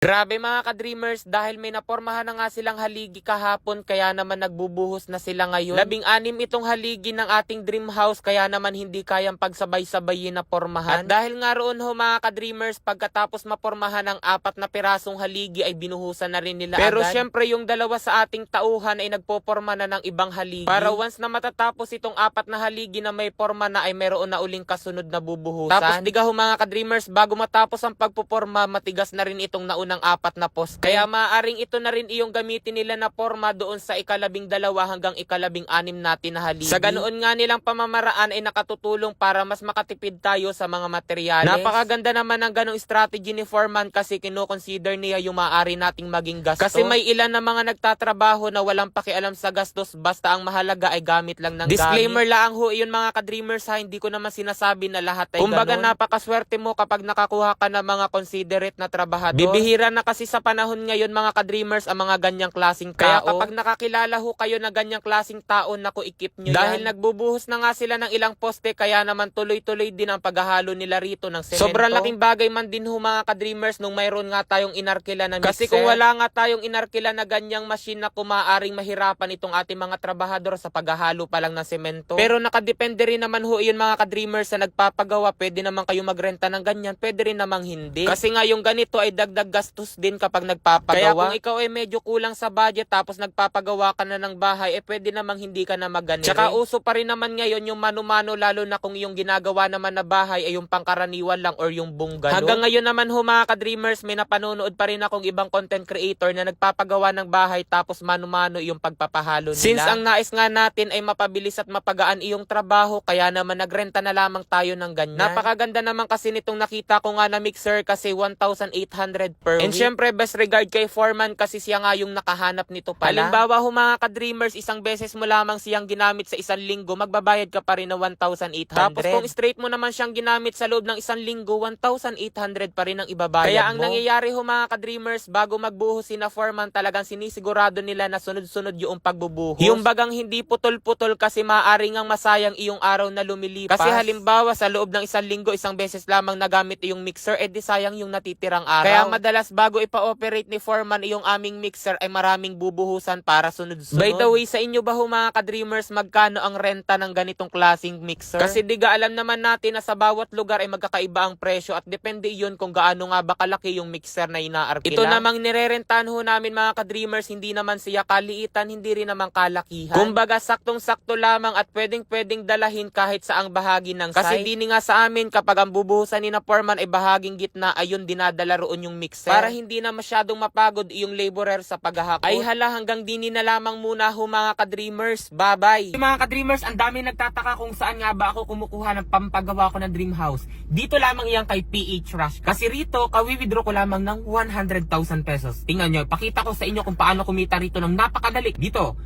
Grabe mga ka-dreamers, dahil may napormahan na nga silang haligi kahapon, kaya naman nagbubuhos na sila ngayon. 16 itong haligi ng ating dream house, kaya naman hindi kayang pagsabay-sabayin na pormahan. At dahil nga roon ho mga ka-dreamers, pagkatapos mapormahan ng 4 na pirasong haligi ay binuhusan na rin nila Pero agad. Syempre yung dalawa sa ating tauhan ay nagpoporma na ng ibang haligi. Para once na matatapos itong 4 na haligi na may porma na ay meron na uling kasunod na bubuhusan. Tapos diga ho mga ka-dreamers, bago matapos ang pagpoporma, matigas na rin itong naunang 4 na poste. Kaya maaaring ito na rin iyong gamitin nila na porma doon sa 12 hanggang 16 natin na haligi. Sa ganoon nga nilang pamamaraan ay nakatutulong para mas makatipid tayo sa mga materyales. Napakaganda naman ng ganong strategy ni Foreman kasi kino-consider niya yung maaari nating maging gastos. Kasi may ilan na mga nagtatrabaho na walang pakialam sa gastos, basta ang mahalaga ay gamit lang ng Disclaimer lang ho yun mga ka-dreamers ha, hindi ko naman sinasabi na lahat ay kumbaga ganun. Napakaswerte mo kapag nakakuha ka ng mga considerate na trabahador. Bibihira na kasi sa panahon ngayon mga ka-dreamers ang mga ganyang klaseng tao. Kaya kapag nakakilala ho kayo na ganyang klaseng tao, naku, ikip nyo dahil yan. Nagbubuhos na nga sila ng ilang poste, kaya naman tuloy-tuloy din ang paghahalo nila rito ng semento. Sobrang laking bagay man din ho mga ka-dreamers nung mayroon nga tayong inarkila na mixer. Kasi kung wala nga tayong inarkila na ganyang machine na kumaaring mahirapan itong ating mga trabahador sa paghahalo pa lang ng semento. Pero nakadepende rin naman ho yun mga ka-dreamers sa nagpapagawa. Pwede naman kayo magrenta ng ganyan, pwede rin namang hindi. Kasi nga yung ganito ay dagdag gastos din kapag nagpapagawa. Kaya kung ikaw ay medyo kulang sa budget tapos nagpapagawa ka na ng bahay, pwede namang hindi ka na magganito. Tsaka uso pa rin naman ngayon yung mano-mano, lalo na kung yung ginagawa naman na bahay ay yung pangkaraniwan lang or yung bungalow. Hanggang ngayon naman ho mga ka-dreamers, may napanonood pa rin akong ibang content creator na nagpapagawa ng bahay tapos mano-mano yung pagpapahalo nila. Since ang nais nga natin ay mapabilis at mapagaan iyong trabaho, kaya naman nagrenta na lamang tayo ng ganyan. Napakaganda naman kasi nitong nakita ko nga na mixer kasi 1,800 per week. And syempre, best regard kay Foreman kasi siya nga yung nakahanap nito pala. Halimbawa ho mga ka-dreamers, isang beses mo lamang siyang ginamit sa isang linggo, magbabayad ka pa rin ng 1,800. Tapos kung straight mo naman siyang ginamit sa loob ng isang linggo, 1,800 pa rin ang ibabayad mo. Kaya ang nangyayari ho mga ka-dreamers, bago magbuhos si na Foreman, talagang sinisigurado nila na sunod-sunod yung pagbubuhos. Yung bagang hindi putol-putol kasi maaari ngang masayang iyong araw na lumilipas. Kasi halimbawa sa loob ng isang linggo, isang beses lamang nagamit iyong mixer, di sayang yung natitirang araw. Kaya madalas bago ipa-operate ni Foreman yung aming mixer ay maraming bubuhusan para sunod-sunod. By the way, sa inyo ba ho mga ka-dreamers, magkano ang renta ng ganitong klaseng mixer? Kasi diga alam naman natin na sa bawat lugar ay magkakaiba ang presyo at depende yun kung gaano nga ba kalaki yung mixer na inaarkila. Ito namang nirerentahan ho namin mga ka-dreamers, hindi naman siya kaliitan, hindi rin naman kalakihan. Kumbaga saktong-sakto lamang at pwedeng dalahin kahit saang bahagi ng site. Kasi dini nga sa amin kapag ang bubuhusan ni na Foreman ay bahaging gitna, ayun dinadala roon yung mixer. Para hindi na masyadong mapagod yung laborer sa paghahakot. Ay hala, hanggang dini na lamang muna ho mga ka-dreamers. Bye-bye! Mga ka-dreamers, ang dami nagtataka kung saan nga ba ako kumukuha ng pampagawa ko ng dream house. Dito lamang iyan kay PH Rush. Kasi rito, kawi-withdraw ko lamang ng 100,000 pesos. Tingnan nyo, pakita ko sa inyo kung paano kumita rito ng napakadali. Dito,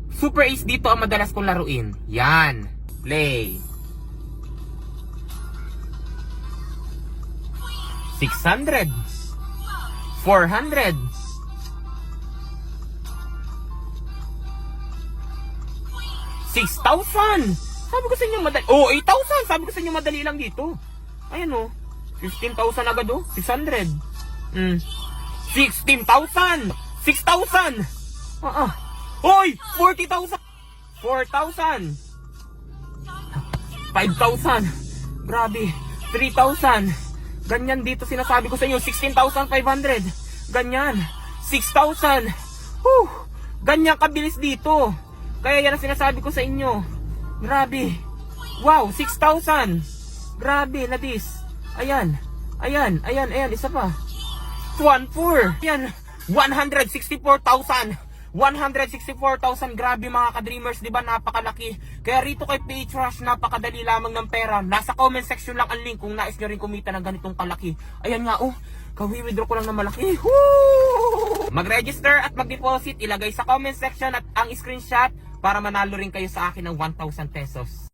Super Ace dito ang madalas kong laruin. Yan. Play. 600. 400. 6,000. Sabi ko sa inyo madali. Oh, 8,000. Sabi ko sa inyo madali lang dito. Ayan oh. 15,000 agad oh. 600. 16,000. 6,000. Hoy, 40,000. 4,000. 5,000. Grabe. 3,000. Ganyan dito sinasabi ko sa inyo, 16,500. Ganyan. 6,000. Ganyan kabilis dito. Kaya yan ang sinasabi ko sa inyo. Grabe. Wow, 6,000. Grabe, nadis. Ayan. Isa pa. 1,400. Ayan. 164,000. 164,000. Grabe mga ka-dreamers, di ba? Napakalaki. Kaya rito kay PH Rush, napakadali lamang ng pera. Nasa comment section lang ang link kung nais nyo rin kumita ng ganitong kalaki. Ayan nga oh, kawi-withdraw ko lang na malaki. Mag-register at mag-deposit, ilagay sa comment section at ang screenshot para manalo rin kayo sa akin ng 1,000 pesos.